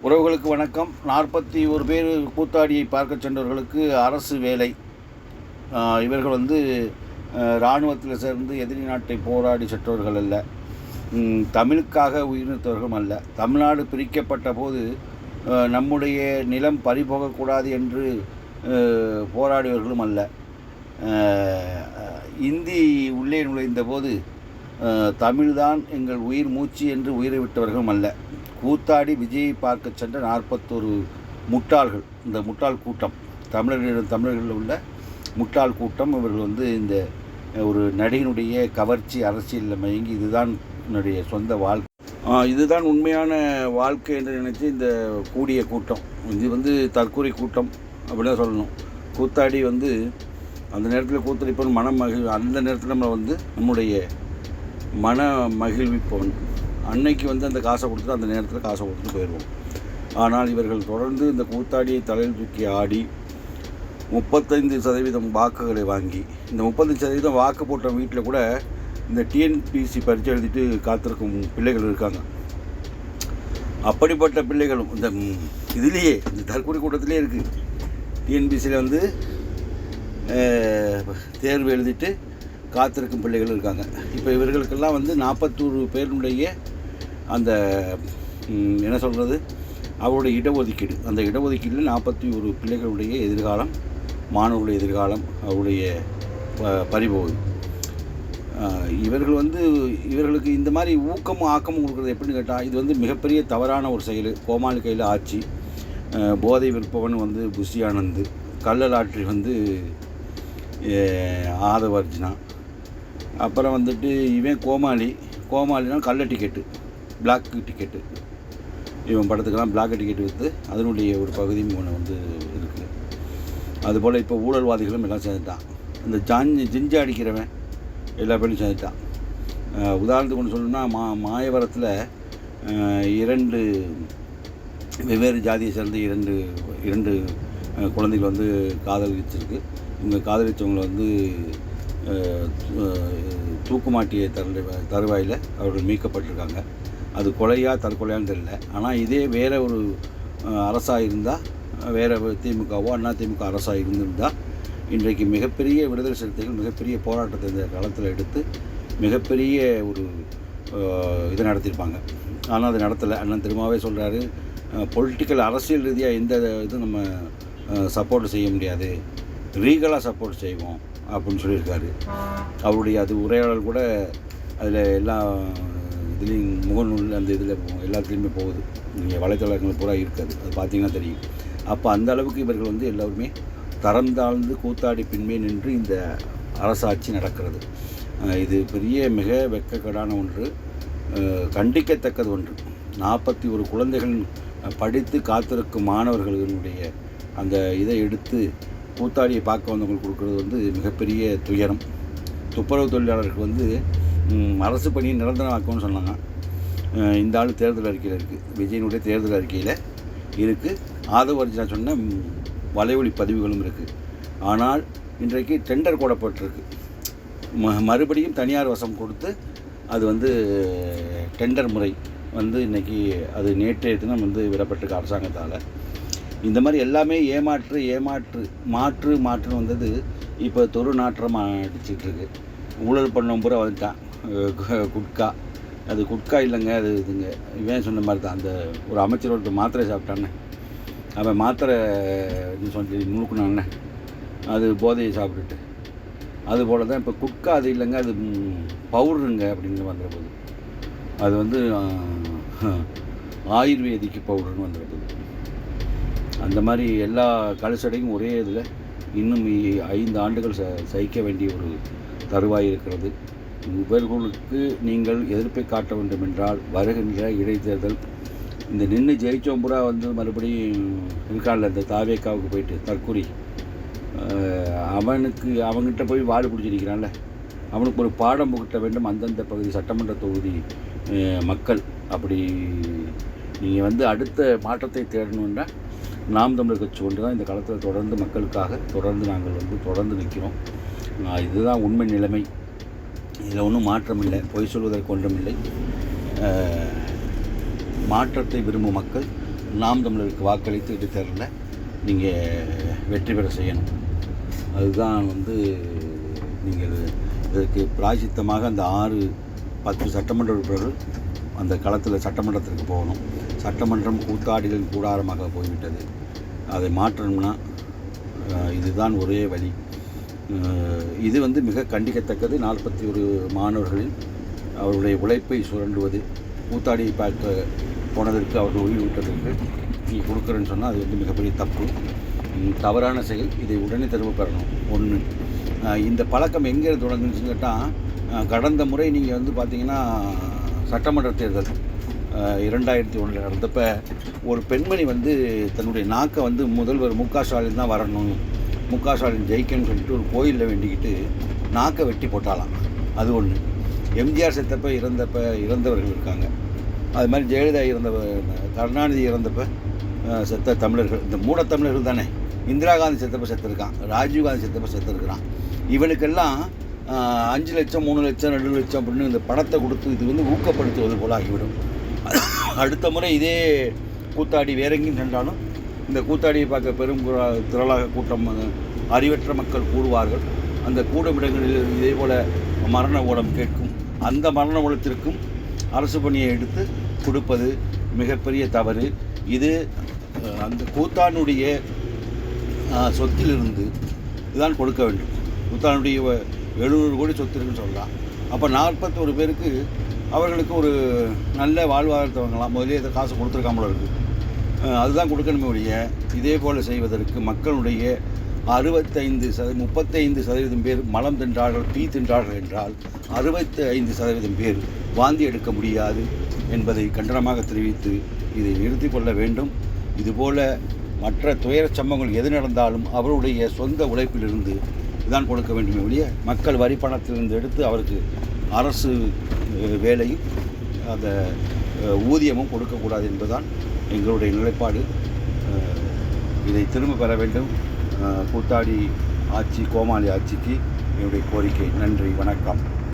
உறவுகளுக்கு வணக்கம். 41 பேர் கூத்தாடியை பார்க்க சென்றவர்களுக்கு அரசு வேலை. இவர்கள் இராணுவத்தில் சேர்ந்து எதிரி நாட்டை போராடி சென்றவர்கள் அல்ல, தமிழுக்காக உயிர்நீத்தவர்களும் அல்ல. தமிழ்நாடு பிரிக்கப்பட்ட போது நம்முடைய நிலம் பறிபோகக்கூடாது என்று போராடியவர்களும் அல்ல. இந்தி உள்ளே நுழைந்த போது தமிழ்தான் எங்கள் உயிர் மூச்சு என்று உயிரை விட்டவர்களும் அல்ல. கூத்தாடி விஜயை பார்க்க சென்ற 41 முட்டாள்கள், இந்த முட்டாள் கூட்டம், தமிழர்களில் உள்ள முட்டாள் கூட்டம். இவர்கள் இந்த ஒரு நடிகனுடைய கவர்ச்சி அரசியலில் மயங்கி இதுதான் என்னுடைய சொந்த வாழ்க்கை, இதுதான் உண்மையான வாழ்க்கை என்று நினச்சி இந்த கூடிய கூட்டம். இது தற்கொலை கூட்டம் அப்படிதான் சொல்லணும். கூத்தாடி அந்த நேரத்தில் கூத்தடிப்பவன் அந்த நேரத்தில் நம்ம நம்முடைய மன மகிழ்விப்பவன். அன்னைக்கு அந்த காசை கொடுத்துட்டு அந்த நேரத்தில் காசை கொடுத்துட்டு போயிடுவோம். ஆனால் இவர்கள் தொடர்ந்து இந்த கூத்தாடியை தலையில் தூக்கி ஆடி 35% வாக்குகளை வாங்கி, இந்த 35% வாக்கு போட்ட வீட்டில் கூட இந்த டிஎன்பிசி பரீட்சை எழுதிட்டு காத்திருக்கும் பிள்ளைகள் இருக்காங்க. அப்படிப்பட்ட பிள்ளைகளும் இந்த இதுலேயே, இந்த தற்கொலை கூட்டத்திலே இருக்குது. டிஎன்பிசியில் தேர்வு எழுதிட்டு காத்திருக்கும் பிள்ளைகள் இருக்காங்க. இப்போ இவர்களுக்கெல்லாம் 41 பேருடைய அந்த என்ன சொல்கிறது, அவருடைய இடஒதுக்கீடு, அந்த இடஒதுக்கீட்டில் 41 பிள்ளைகளுடைய எதிர்காலம், மாணவர்களுடைய எதிர்காலம் அவருடைய பறிபோகுது. இவர்கள் இவர்களுக்கு இந்த மாதிரி ஊக்கமும் ஆக்கமும் கொடுக்குறது எப்படின்னு கேட்டால், இது மிகப்பெரிய தவறான ஒரு செயல். கோமாளி கையில் ஆட்சி, போதை விற்பவன் புஷி ஆனந்த், கள்ளலாற்றி ஆதவர்ஜினா, அப்புறம் இவன் கோமாளினா கள்ள டிக்கெட்டு, பிளாக் டிக்கெட்டு, இவன் படத்துக்கெல்லாம் பிளாக் டிக்கெட்டு விற்று அதனுடைய ஒரு பகுதியும் ஒன்று இருக்குது. அதுபோல் இப்போ ஊழல்வாதிகளும் எல்லாம் சேர்ந்துட்டான். இந்த ஜிஞ்சா அடிக்கிறவன் எல்லா பேரும் சேர்ந்துட்டான். உதாரணத்துக்கு ஒன்று சொல்லணும்னா, மாயவரத்தில் 2 வெவ்வேறு ஜாதியை சேர்ந்து இரண்டு குழந்தைகள் காதலிச்சிருக்கு. இவங்க காதலித்தவங்களை தூக்குமாட்டிய தருவாயில் அவர்கள் மீட்கப்பட்டிருக்காங்க. அது கொலையா தற்கொலையான்னு தெரியல. ஆனால் இதே வேறு ஒரு அரசாக இருந்தால், வேறு திமுகவோ அதிமுக அரசாக இருந்திருந்தால், இன்றைக்கு மிகப்பெரிய விடுதலை சிறுத்தைகள் மிகப்பெரிய போராட்டத்தை இந்த களத்தில் எடுத்து மிகப்பெரிய ஒரு இதை நடத்தியிருப்பாங்க. ஆனால் அது நடத்தலை. அண்ணன் திரும்பவே சொல்கிறாரு, பொலிட்டிக்கல் அரசியல் ரீதியாக எந்த இதுவும் நம்ம சப்போர்ட் செய்ய முடியாது, லீகலாக சப்போர்ட் செய்வோம் அப்படின்னு சொல்லியிருக்காரு. அவருடைய அது உரையாடல் கூட அதில் எல்லா இதுலேயும் முகநூல் அந்த இதில் எல்லாத்துலேயுமே போகுது. நீங்கள் வலைத்தளங்கள் பூரா இருக்காது, அது பார்த்தீங்கன்னா தெரியும். அப்போ அந்த அளவுக்கு இவர்கள் எல்லோருமே தரம் தாழ்ந்து கூத்தாடி பின்மே நின்று இந்த அரசாட்சி நடக்கிறது. இது பெரிய மிக வெட்கக்கேடான ஒன்று, கண்டிக்கத்தக்கது ஒன்று. 41 குழந்தைகள் படித்து காத்திருக்கும் மாணவர்களுடைய அந்த இதை எடுத்து கூத்தாடியை பார்க்க வந்தவங்களுக்கு கொடுக்குறது மிகப்பெரிய துயரம். துப்புரவு தொழிலாளருக்கு அரசு பணியை நிரந்தரமாக்கும்னு சொன்னாங்க. இந்த ஆள் தேர்தல் அறிக்கையில் இருக்குது, விஜயனுடைய தேர்தல் அறிக்கையில் இருக்குது. ஆதவர்ஜினா சொன்ன வலைவொலி பதிவுகளும் இருக்குது. ஆனால் இன்றைக்கு டெண்டர் போடப்பட்டிருக்கு. மறுபடியும் தனியார் வசம் கொடுத்து அது டெண்டர் முறை இன்றைக்கி அது நேற்றைய தினம் விடப்பட்டிருக்கு அரசாங்கத்தால். இந்த மாதிரி எல்லாமே மாற்றுன்னு வந்தது இப்போ தொரு நாற்றம் அடிச்சிட்ருக்கு. ஊழல் பண்ண பூரா வந்துட்டான். குட்கா, அது குட்கா இல்லைங்க, அது இதுங்க. இவன் சொன்ன மாதிரி தான், அந்த ஒரு அமைச்சரோட மாத்திரை சாப்பிட்டானே, அவன் மாத்திரை சொல்லி முழுக்குனானே, அது போதையை சாப்பிட்டுட்டு. அதுபோல் தான் இப்போ குட்கா, அது இல்லைங்க, அது பவுடருங்க அப்படின்னு வந்துட போகுது. அது ஆயுர்வேதிக்கு பவுடர்னு வந்துட போகுது. அந்த மாதிரி எல்லா கலசடையும் ஒரே இதில் இன்னும் 5 ஆண்டுகள் சகிக்க வேண்டிய ஒரு தருவாய் இருக்கிறது. இவர்களுக்கு நீங்கள் எதிர்ப்பை காட்ட வேண்டும் என்றால், வருகின்ற இடைத்தேர்தல் இந்த நின்று ஜெயிச்சோம் பூரா மறுபடியும் இருக்கான்ல, இந்த தாவேக்காவுக்கு போயிட்டு தற்கொலை, அவன்கிட்ட போய் வாடு பிடிச்சிருக்கிறான்ல, அவனுக்கு ஒரு பாடம் புகட்ட வேண்டும் அந்தந்த பகுதி சட்டமன்ற தொகுதி மக்கள். அப்படி நீங்கள் அடுத்த மாற்றத்தை தேடணுன்னா நாம் தமிழர் கட்சி கொண்டு தான் இந்த காலத்தில் தொடர்ந்து மக்களுக்காக நாங்கள் தொடர்ந்து நிற்கிறோம். இதுதான் உண்மை நிலைமை. இதில் ஒன்றும் மாற்றம் இல்லை, பொய் சொல்வதற்கு ஒன்றும் இல்லை. மாற்றத்தை விரும்பும் மக்கள் நாம் தமிழருக்கு வாக்களித்து இடைத்தேர்தலில் நீங்கள் வெற்றி பெற செய்யணும். அதுதான் நீங்கள் இதற்கு பிராயச்சித்தமாக அந்த 6-10 சட்டமன்ற உறுப்பினர்கள் அந்த களத்தில் சட்டமன்றத்திற்கு போகணும். சட்டமன்றம் கூத்தாடிகளின் கூடாரமாக போய்விட்டது. அதை மாற்றணும்னா இதுதான் ஒரே வழி. இது மிக கண்டிக்கத்தக்கது. 41 மாணவர்களில் அவருடைய உழைப்பை சுரண்டுவது, கூத்தாடியை பார்க்க போனதற்கு அவர்கள் உயிர் விட்டதற்கு நீ கொடுக்குறேன்னு சொன்னால் அது மிகப்பெரிய தப்பு, தவறான செயல். இதை உடனே திரும்ப பெறணும். ஒன்று, இந்த பழக்கம் எங்கே தொடங்குச்சுன்னு கேட்டால், கடந்த முறை நீங்கள் பார்த்தீங்கன்னா சட்டமன்ற தேர்தல் 2001 நடந்தப்போ ஒரு பெண்மணி தன்னுடைய நாக்கை முதல்வர் மு க ஸ்டாலின் தான் வரணும், மு க ஸ்டாலின் ஜெயிக்கணும்னு சொல்லிட்டு ஒரு கோயிலில் வேண்டிக்கிட்டு நாக்கை வெட்டி போட்டாலாம். அது ஒன்று. எம்ஜிஆர் இறந்தவர்கள் இருக்காங்க. அது மாதிரி ஜெயலலிதா கருணாநிதி இறந்தப்போ செத்த தமிழர்கள், இந்த மூட தமிழர்கள் தானே. இந்திரா காந்தி செத்தப்போ செத்துருக்கான், ராஜீவ்காந்தி செத்தப்போ செத்துருக்கிறான். இவனுக்கெல்லாம் 5 லட்சம் 3 லட்சம் 2 லட்சம் அப்படின்னு இந்த பணத்தை கொடுத்து இது ஊக்கப்படுத்துவது போல் ஆகிவிடும். அடுத்த முறை இதே கூத்தாடி வேற எங்கேயும் சென்றாலும் இந்த கூத்தாடியை பார்க்க பெரும் திரளாக கூட்டம் அறிவற்ற மக்கள் கூடுவார்கள். அந்த கூடுமிடங்களில் இதே போல் மரண ஓலம் கேட்கும். அந்த மரண ஓலத்திற்கும் அரசு பணியை எடுத்து கொடுப்பது மிகப்பெரிய தவறு. இது அந்த கூத்தானுடைய சொத்திலிருந்து இதுதான் கொடுக்க வேண்டும். கூத்தானுடைய 700 கோடி சொத்து இருக்குன்னு சொல்லலாம். அப்போ 41 பேருக்கு அவர்களுக்கு ஒரு நல்ல வாழ்வாதாரத்தை வாங்கலாம். முதலே இதை காசு கொடுத்துருக்காமல இருக்குது. அதுதான் கொடுக்கணுமே ஒழிய இதே போல் செய்வதற்கு மக்களுடைய 35% பேர் மலம் தின்றார்கள், டீ தின்றார்கள் என்றால் 65% பேர் வாந்தி எடுக்க முடியாது என்பதை கண்டனமாக தெரிவித்து இதை நிறுத்தி கொள்ள வேண்டும். இதுபோல் மற்ற துயரச் சம்பவங்கள் எது நடந்தாலும் அவருடைய சொந்த உழைப்பிலிருந்து தான் கொடுக்க வேண்டுமே ஒழிய மக்கள் வரி பணத்திலிருந்து எடுத்து அவருக்கு அரசு வேலையும் அந்த ஊதியமும் கொடுக்கக்கூடாது என்பதுதான் எங்களுடைய நிலைப்பாடு. இதை திரும்ப பெற வேண்டும். கூத்தாடி ஆட்சி, கோமாளி ஆட்சிக்கு என்னுடைய கோரிக்கை. நன்றி, வணக்கம்.